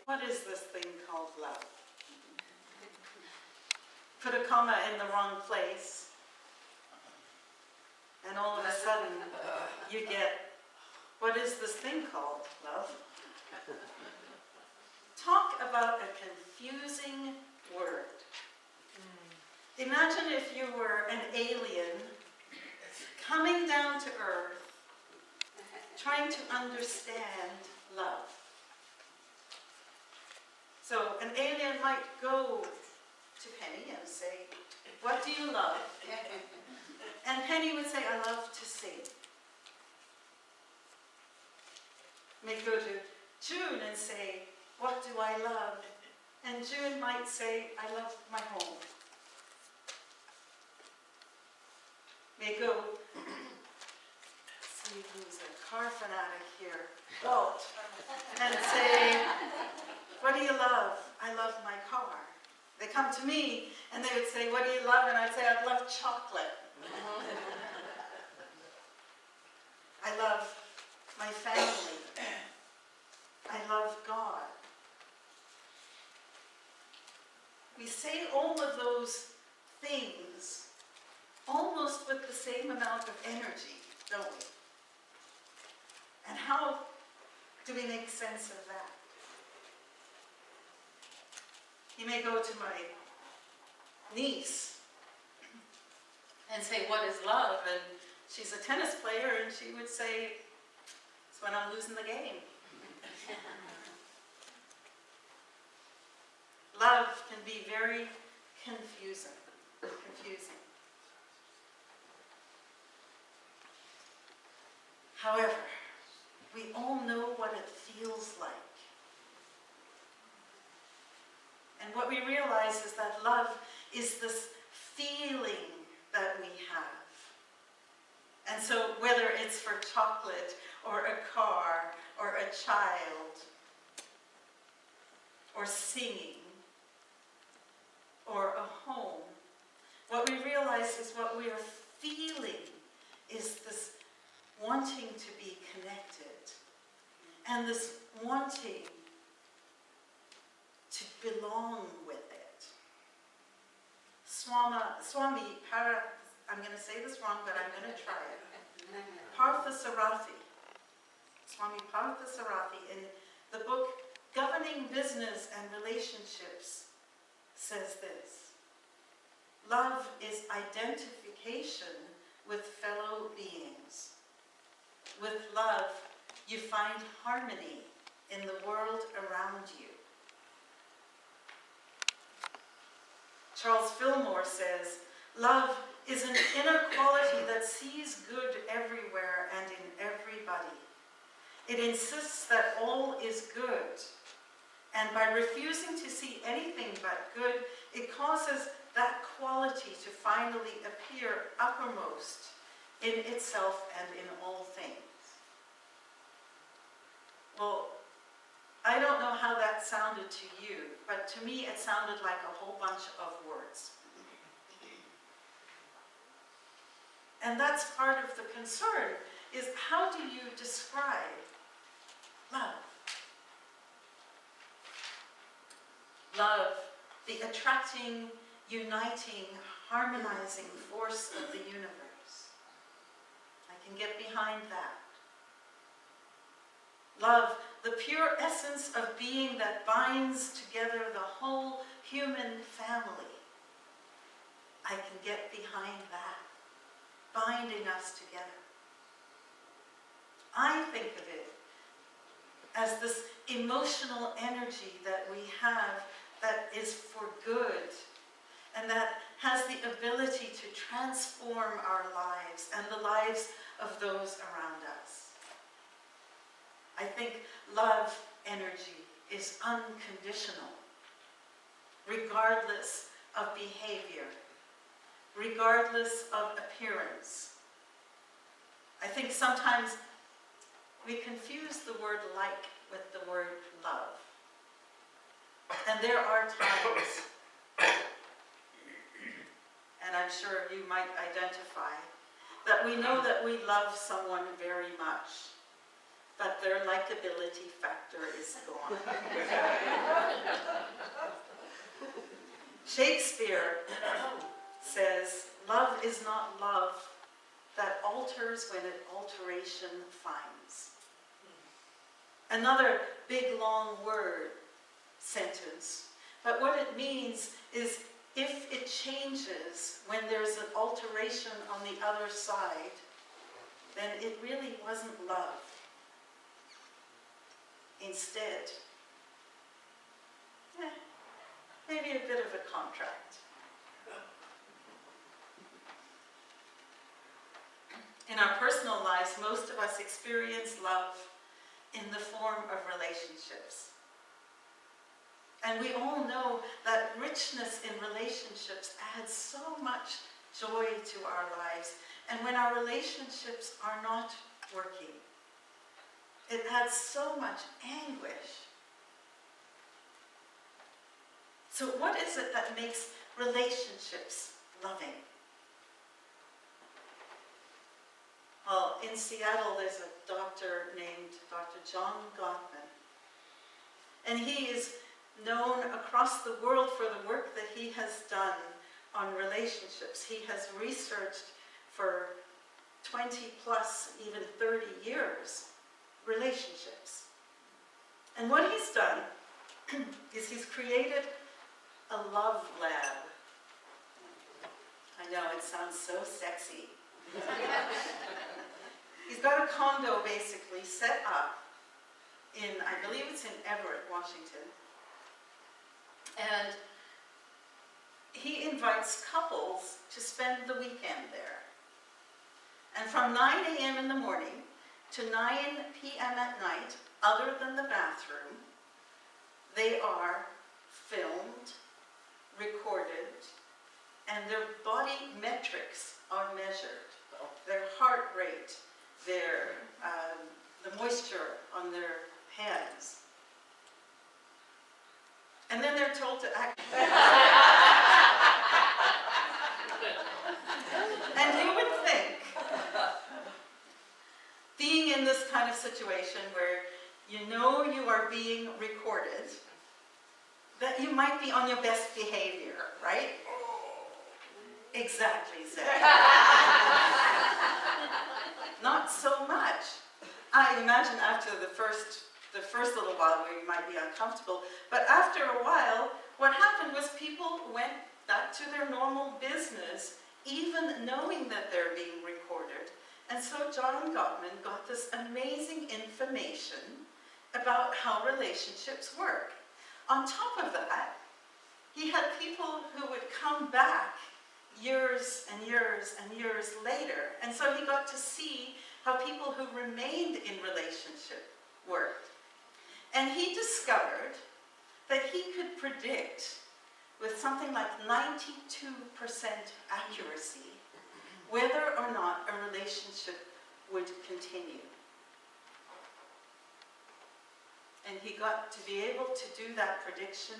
What is this thing called love? Put a comma in the wrong place, and all of a sudden you get, what is this thing called love? Talk about a confusing word. Imagine if you were an alien coming down to Earth, trying to understand love. So an alien might go to Penny and say, "What do you love?" And Penny would say, "I love to sing." May go to June and say, "What do I love?" And June might say, "I love my home." May go, see who's a car fanatic here, Walt, and say, "What do you love?" "I love my car." They come to me and they would say, "What do you love?" And I'd say, "I'd love chocolate." I love my family. I love God. We say all of those things almost with the same amount of energy, don't we? And how do we make sense of that? You may go to my niece and say, "What is love?" And she's a tennis player, and she would say, "It's when I'm losing the game." Love can be very confusing. However, we all know what it feels like. And what we realize is that love is this feeling that we have. And so whether it's for chocolate or a car or a child or singing or a home, what we realize is what we are feeling is this wanting to be connected and this wanting to belong with it. Swami I'm going to say this wrong, but I'm going to try it. Parthasarathi, Swami Parthasarathi, in the book Governing Business and Relationships, says this: love is identification with fellow beings. With love, you find harmony in the world around you. Charles Fillmore says, love is an inner quality that sees good everywhere and in everybody. It insists that all is good, and by refusing to see anything but good, it causes that quality to finally appear uppermost in itself and in all things. Well, I don't know how that sounded to you, but to me it sounded like a whole bunch of words. And that's part of the concern, is how do you describe love? Love, the attracting, uniting, harmonizing force of the universe. I can get behind that. Love, the pure essence of being that binds together the whole human family. I can get behind that, binding us together. I think of it as this emotional energy that we have that is for good and that has the ability to transform our lives and the lives of those around us. I think love energy is unconditional, regardless of behavior, regardless of appearance. I think sometimes we confuse the word like with the word love. And there are times, and I'm sure you might identify, that we know that we love someone very much. but their likability factor is gone. Shakespeare says, love is not love that alters when it alteration finds. Another big long word sentence, but what it means is if it changes when there's an alteration on the other side, then it really wasn't love. Instead, maybe a bit of a contract. In our personal lives, most of us experience love in the form of relationships. And we all know that richness in relationships adds so much joy to our lives. And when our relationships are not working, it adds so much anguish. So what is it that makes relationships loving? Well, in Seattle, there's a doctor named Dr. John Gottman. And he is known across the world for the work that he has done on relationships. He has researched for 20 plus, even 30 years, relationships. And what he's done is he's created a love lab. I know, it sounds so sexy. He's got a condo basically set up in, I believe it's in Everett, Washington. And he invites couples to spend the weekend there. And from 9 a.m. in the morning to 9 p.m. at night, other than the bathroom, they are filmed, recorded, and their body metrics are measured. Their heart rate, the moisture on their hands. And then they're told to act. And you would think, being in this kind of situation where you know you are being recorded, that you might be on your best behavior, right? Exactly, Zach. Not so much. I imagine after the first little while where you might be uncomfortable, but after a while, what happened was people went back to their normal business, even knowing that they're being recorded. And so John Gottman got this amazing information about how relationships work. On top of that, he had people who would come back years and years and years later. And so he got to see how people who remained in relationship worked. And he discovered that he could predict with something like 92% accuracy whether or not a relationship would continue. And he got to be able to do that prediction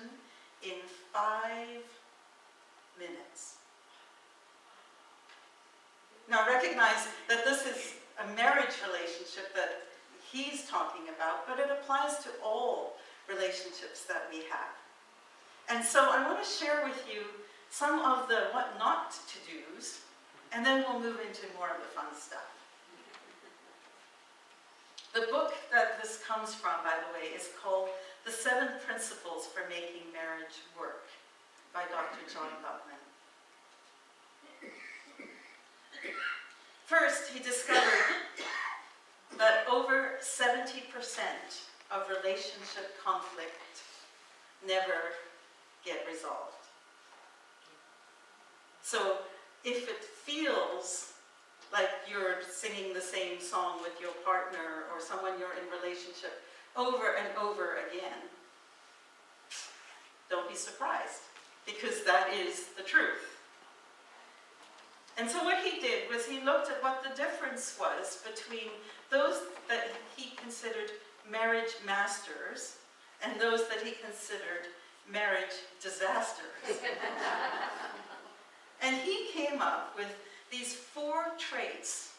in 5 minutes. Now recognize that this is a marriage relationship that he's talking about, but it applies to all relationships that we have. And so I want to share with you some of the what not to do's, and then we'll move into more of the fun stuff. The book that this comes from, by the way, is called The 7 Principles for Making Marriage Work by Dr. John Gottman. First, he discovered that over 70% of relationship conflict never get resolved. So if it feels like you're singing the same song with your partner or someone you're in relationship over and over again, don't be surprised, because that is the truth. And so what he did was he looked at what the difference was between those that he considered marriage masters and those that he considered marriage disasters. And he came up with these 4 traits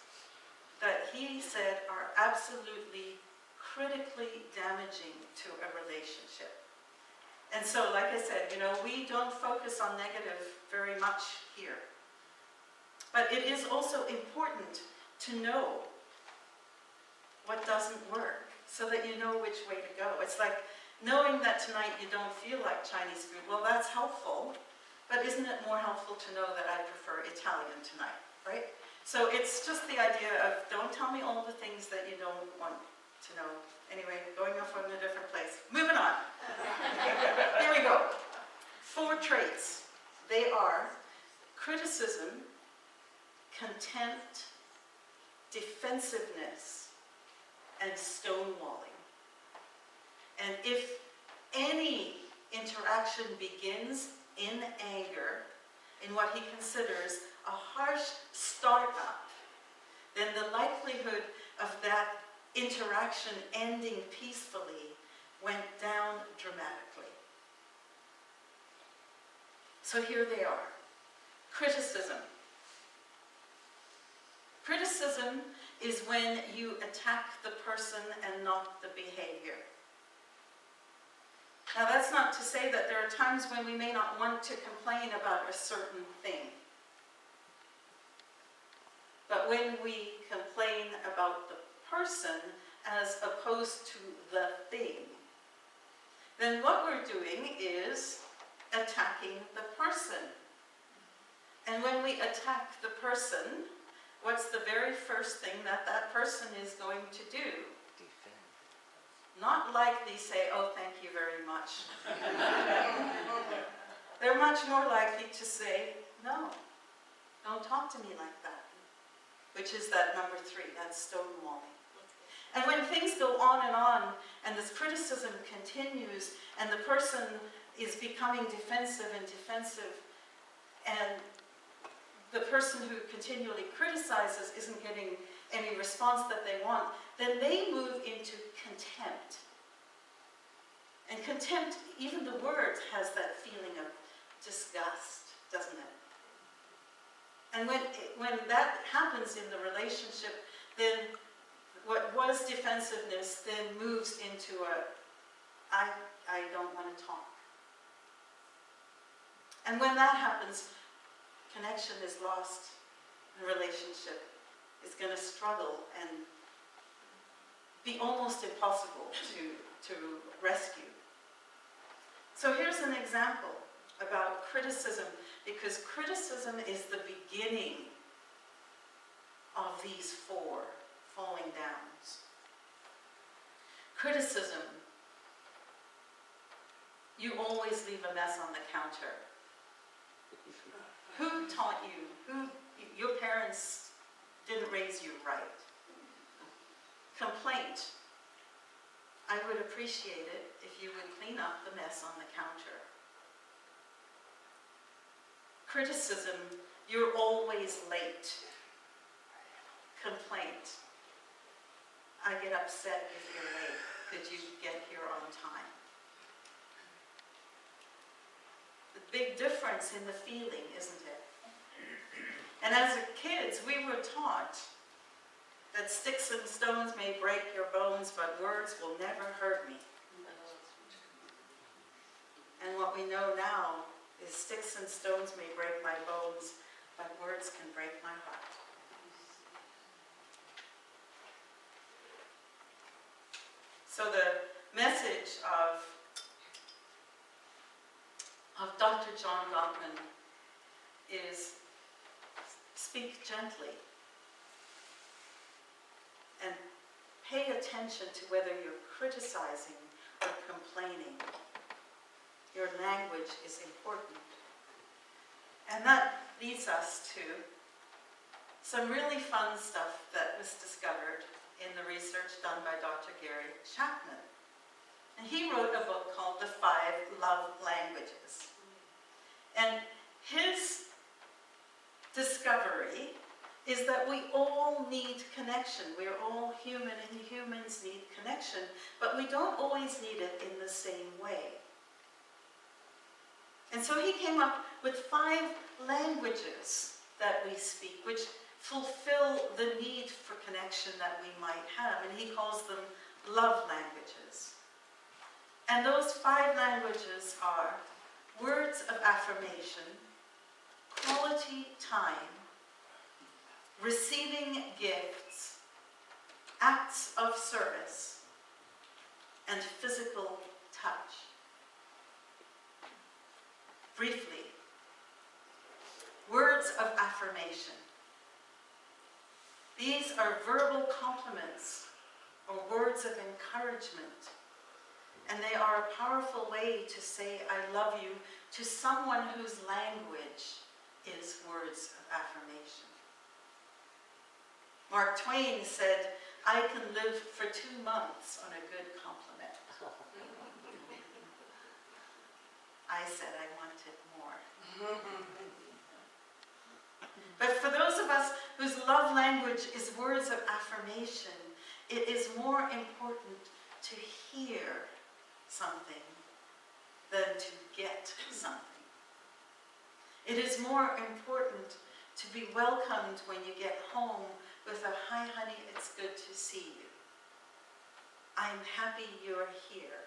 that he said are absolutely critically damaging to a relationship. And so, like I said, we don't focus on negative very much here. But it is also important to know what doesn't work so that you know which way to go. It's like knowing that tonight you don't feel like Chinese food. Well, that's helpful, but isn't it more helpful to know that I prefer Italian tonight, right? So it's just the idea of don't tell me all the things that you don't want to know. Anyway, going off on a different place. Moving on. Here we go. 4 traits. They are criticism, contempt, defensiveness, and stonewalling. And if any interaction begins in anger, in what he considers a harsh startup, then the likelihood of that interaction ending peacefully went down dramatically. So here they are. Criticism. Criticism is when you attack the person and not the behavior. Now that's not to say that there are times when we may not want to complain about a certain thing. But when we complain about the person as opposed to the thing, then what we're doing is attacking the person. And when we attack the person, what's the very first thing that that person is going to do? Defend. Not likely say, oh, thank you very much. They're much more likely to say, no, don't talk to me like that. Which is that number 3, that's stonewalling. And when things go on, and this criticism continues, and the person is becoming defensive, and the person who continually criticizes isn't getting any response that they want, then they move into contempt. And contempt, even the word has that feeling of disgust, doesn't it? And when that happens in the relationship, then what was defensiveness then moves into I don't want to talk. And when that happens, connection is lost, and relationship is going to struggle and be almost impossible to rescue. So here's an example about criticism, because criticism is the beginning of these 4 falling downs. Criticism. You always leave a mess on the counter. Who taught you? Your parents didn't raise you right. Complaint. I would appreciate it if you would clean up the mess on the counter. Criticism. You're always late. Complaint. I get upset if you're late. Could you get here on time? The big difference in the feeling, isn't it? And as kids, we were taught that sticks and stones may break your bones, but words will never hurt me. And what we know now is sticks and stones may break my bones, but words can break my heart. So the message of Dr. John Gottman is speak gently and pay attention to whether you're criticizing or complaining. Your language is important. And that leads us to some really fun stuff that was discovered in the research done by Dr. Gary Chapman. And he wrote a book called The 5 Love Languages. And his discovery is that we all need connection. We're all human, and humans need connection, but we don't always need it in the same way. And so he came up with 5 languages that we speak, which fulfill the need for connection that we might have, and he calls them love languages. And those 5 languages are words of affirmation, quality time, receiving gifts, acts of service, and physical touch. Briefly, words of affirmation. These are verbal compliments or words of encouragement, and they are a powerful way to say I love you to someone whose language is words of affirmation. Mark Twain said, I can live for 2 months on a good compliment. I said I wanted more. But for those of us whose love language is words of affirmation, it is more important to hear something than to get something. It is more important to be welcomed when you get home with a, hi honey, it's good to see you. I'm happy you're here.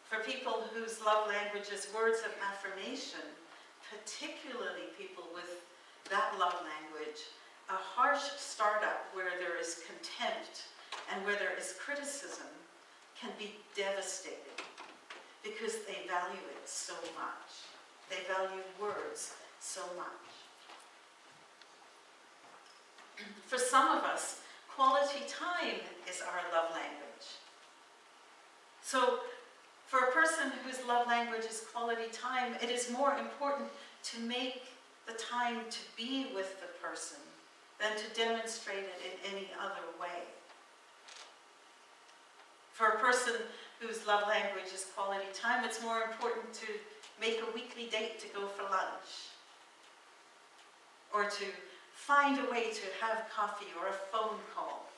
For people whose love language is words of affirmation, particularly people with that love language, a harsh startup where there is contempt and where there is criticism can be devastating because they value it so much. They value words so much. For some of us, quality time is our love language. So, for a person whose love language is quality time, it is more important to make the time to be with the person than to demonstrate it in any other way. For a person whose love language is quality time, it's more important to make a weekly date to go for lunch, or to find a way to have coffee or a phone call.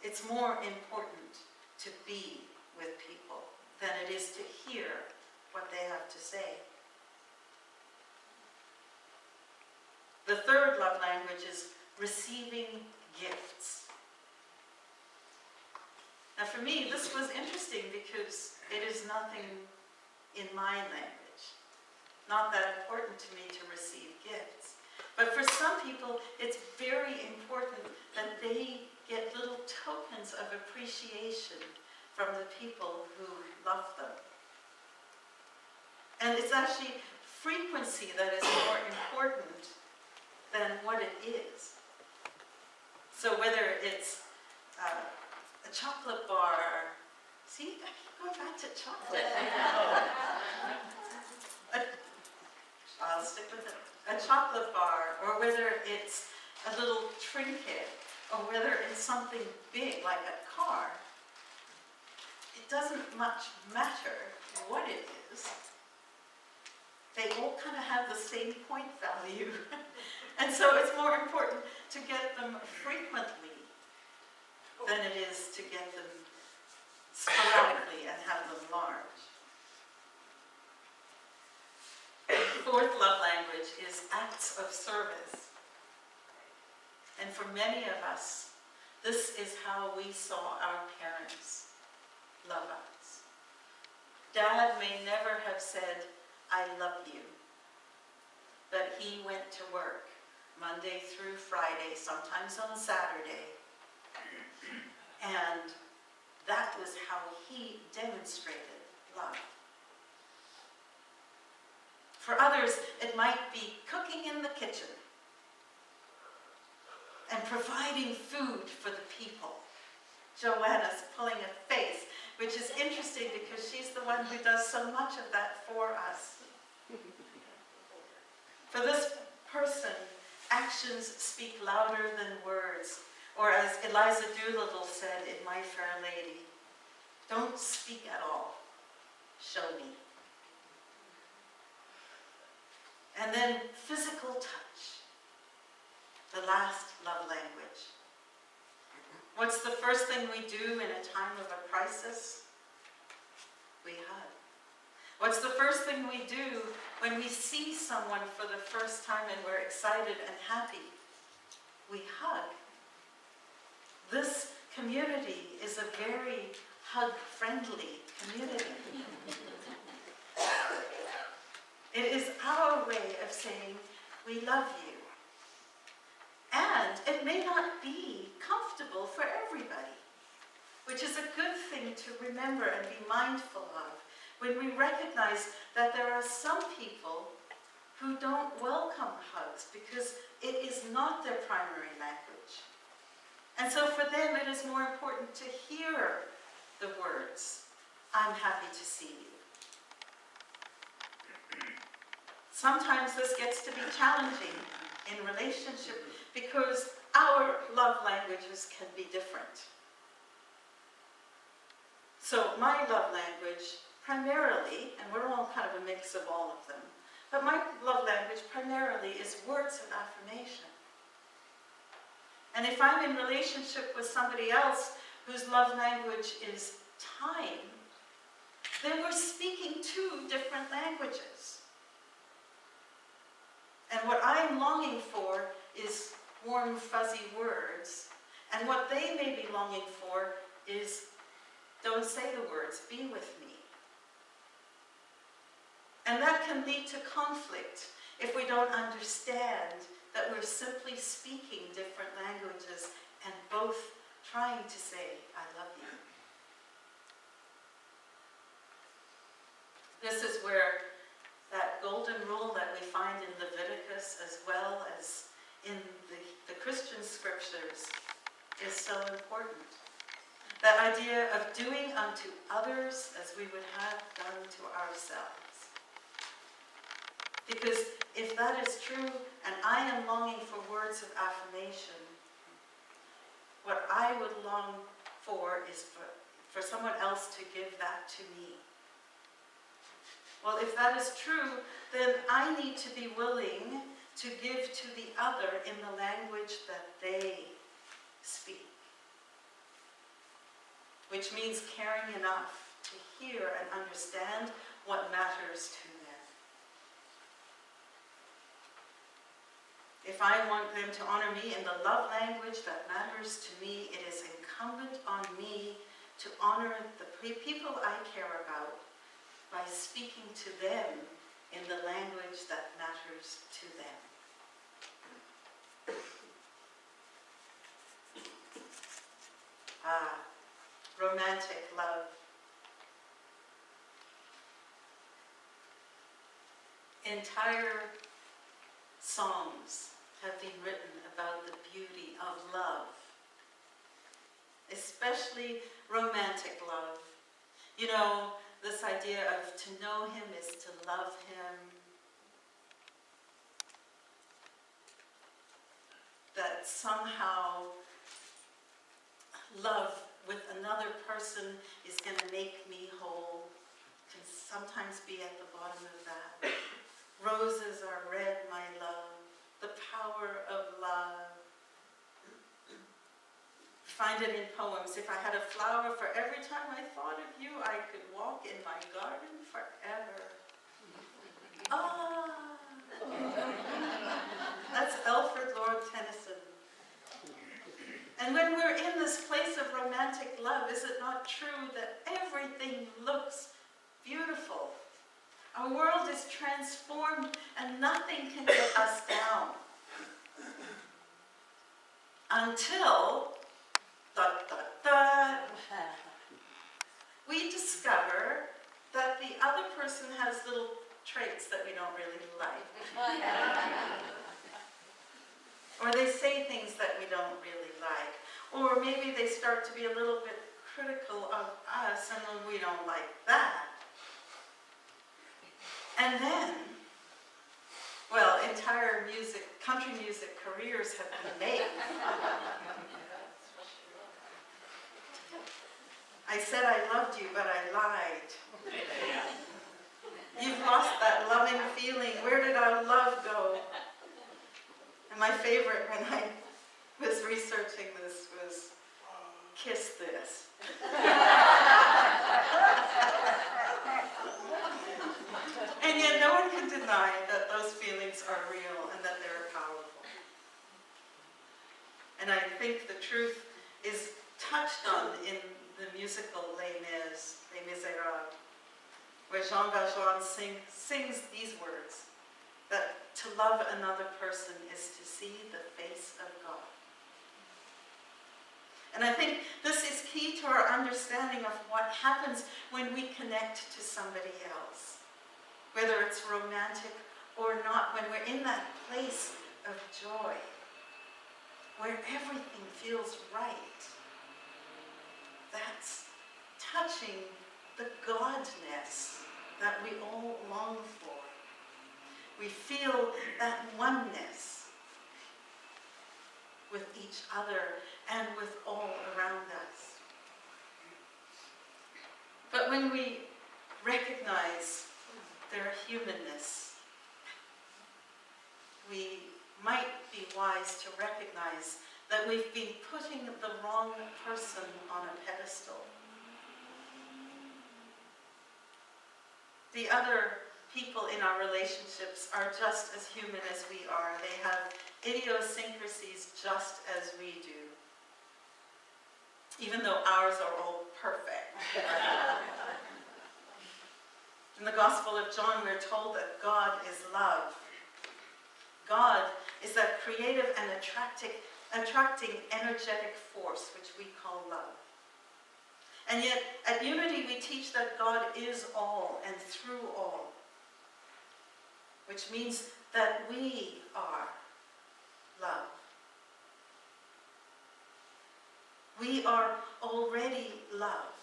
It's more important to be with people than it is to hear what they have to say. The third love language is receiving gifts. Now for me, this was interesting because it is nothing in my language. Not that important to me to receive gifts. But for some people, it's very important that they get little tokens of appreciation from the people who love them. And it's actually frequency that is more important than what it is. So whether it's a chocolate bar, see, I keep going back to chocolate. I'll stick with it. A chocolate bar, or whether it's a little trinket, or whether it's something big like a car. It doesn't much matter what it is. They all kind of have the same point value. And so it's more important to get them frequently than it is to get them sporadically and have them large. Fourth love language is acts of service. And for many of us, this is how we saw our parents love us. Dad may never have said, I love you, but he went to work Monday through Friday, sometimes on Saturday, and that was how he demonstrated love. For others, it might be cooking in the kitchen and providing food for the people. Joanna's pulling a face, which is interesting because she's the one who does so much of that for us. For this person, actions speak louder than words. Or as Eliza Doolittle said in My Fair Lady, don't speak at all, show me. And then physical touch, the last love language. What's the first thing we do in a time of a crisis? We hug. What's the first thing we do when we see someone for the first time and we're excited and happy? we hug. This community is a very hug-friendly community. It is our way of saying, we love you. And it may not be comfortable for everybody, which is a good thing to remember and be mindful of when we recognize that there are some people who don't welcome hugs because it is not their primary language. And so for them it is more important to hear the words, I'm happy to see you. Sometimes this gets to be challenging in relationship because our love languages can be different. So my love language primarily, and we're all kind of a mix of all of them, but my love language primarily is words of affirmation. And if I'm in relationship with somebody else whose love language is time, then we're speaking two different languages. And what I'm longing for is warm, fuzzy words. And what they may be longing for is, don't say the words, be with me. And that can lead to conflict if we don't understand that we're simply speaking different languages and both trying to say, I love you. This is where that golden rule that we find in Leviticus as well as in the Christian scriptures is so important. That idea of doing unto others as we would have done to ourselves. Because if that is true, and I am longing for words of affirmation, what I would long for is for someone else to give that to me. Well, if that is true, then I need to be willing to give to the other in the language that they speak. Which means caring enough to hear and understand what matters to them. If I want them to honor me in the love language that matters to me, it is incumbent on me to honor the people I care about by speaking to them in the language that matters to them. Romantic love. Entire songs have been written about the beauty of love, especially romantic love. You know, this idea of to know him is to love him. That somehow love with another person is going to make me whole. Can sometimes be at the bottom of that. Roses are red, my love. The power of love. Find it in poems. If I had a flower for every time I thought of you, I could walk in my garden forever. Ah! That's Alfred Lord Tennyson. And when we're in this place of romantic love, is it not true that everything looks beautiful? Our world is transformed and nothing can get us down. Until, we discover that the other person has little traits that we don't really like. Or they say things that we don't really like. Or maybe they start to be a little bit critical of us and then we don't like that. And then, well, entire country music careers have been made. I said I loved you, but I lied. You've lost that loving feeling. Where did our love go? And my favorite when I was researching this was, kiss this. And yet no one can deny that those feelings are real and that they're powerful. And I think the truth is touched on in the musical Les Miserables, where Jean Valjean sings these words, that to love another person is to see the face of God. And I think this is key to our understanding of what happens when we connect to somebody else, whether it's romantic or not, when we're in that place of joy, where everything feels right. That's touching the Godness that we all long for. We feel that oneness with each other and with all around us. But when we recognize their humanness, we might be wise to recognize that we've been putting the wrong person on a pedestal. The other people in our relationships are just as human as we are. They have idiosyncrasies just as we do, even though ours are all perfect. In the Gospel of John, we're told that God is love. God is that creative and attracting energetic force, which we call love. And yet, at Unity, we teach that God is all and through all, which means that we are love. We are already love.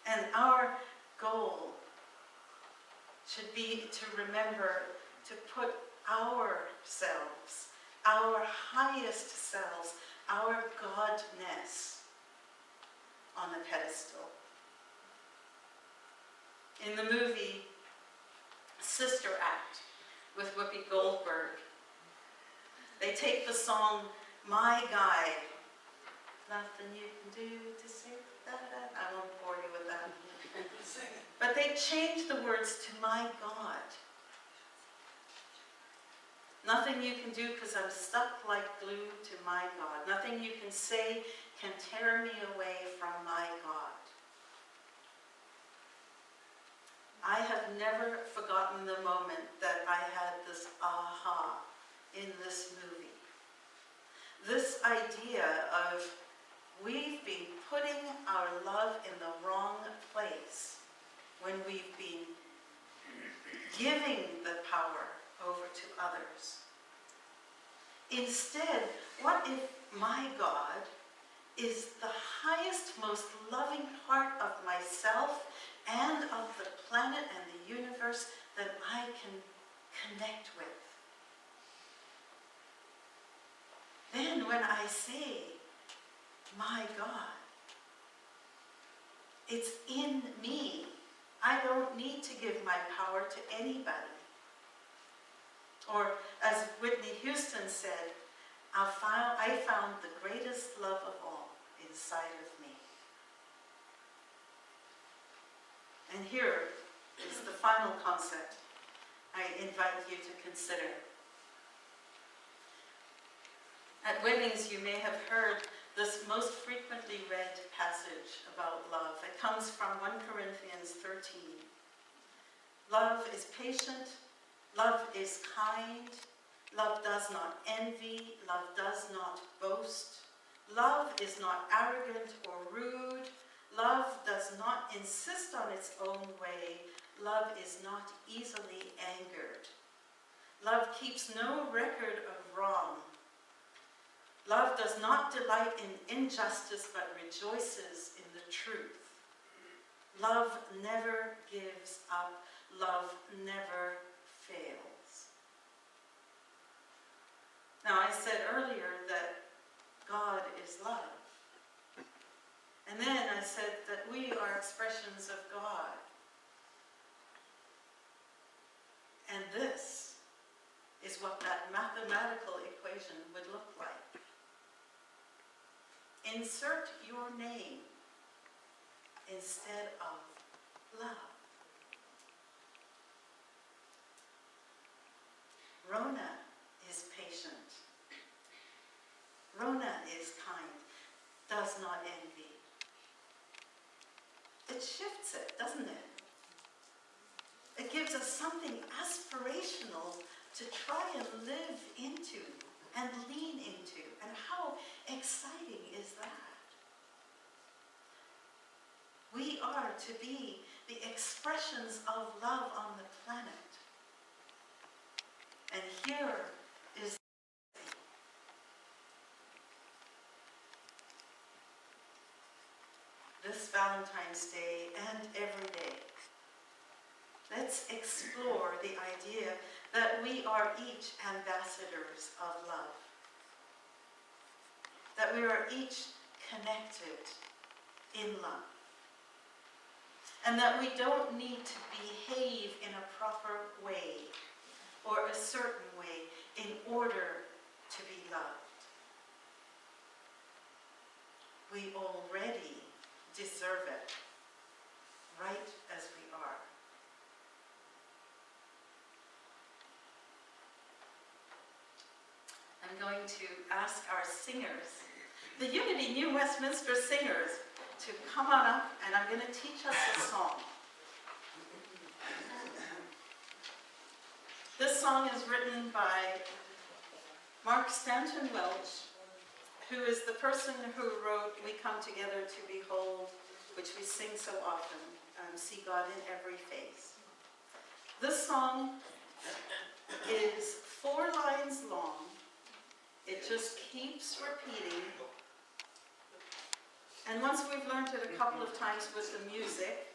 And our goal should be to remember to put ourselves, our highest selves, our Godness on the pedestal. In the movie Sister Act with Whoopi Goldberg, they take the song My Guy, nothing you can do to save that. I won't bore you with that. But they change the words to my God. Nothing you can do because I'm stuck like glue to my God. Nothing you can say can tear me away from my God. I have never forgotten the moment that I had this aha in this movie. This idea of we've been putting our love in the wrong place when we've been giving the power over to others. Instead, what if my God is the highest, most loving part of myself and of the planet and the universe that I can connect with? Then when I say, my God, it's in me. I don't need to give my power to anybody. Or as Whitney Houston said, I found the greatest love of all inside of me. And here is the final concept I invite you to consider. At weddings, you may have heard this most frequently read passage about love. It comes from 1 Corinthians 13. Love is patient. Love is kind. Love does not envy. Love does not boast. Love is not arrogant or rude. Love does not insist on its own way. Love is not easily angered. Love keeps no record of wrong. Love does not delight in injustice, but rejoices in the truth. Love never gives up. Love never fails. Now, I said earlier that God is love. And then I said that we are expressions of God. And this is what that mathematical equation would look like. Insert your name instead of love. Rhona is patient. is kind, does not envy. It shifts it, doesn't it? It gives us something aspirational to try and live into and lean into. And how exciting is that? We are to be the expressions of love on the planet. And here is this Valentine's Day and every day. Let's explore the idea that we are each ambassadors of love. That we are each connected in love. And that we don't need to behave in a proper way or a certain way in order to be loved. We already deserve it, right as we are. I'm going to ask our singers, the Unity New Westminster singers, to come on up, and I'm going to teach us a song. This song is written by Mark Stanton Welch, who is the person who wrote We Come Together to Behold, which we sing so often, See God in Every Face. This song is 4 lines long. It just keeps repeating. And once we've learned it a couple of times with the music,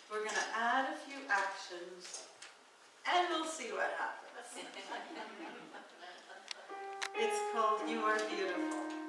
we're going to add a few actions, and we'll see what happens. It's called You Are Beautiful.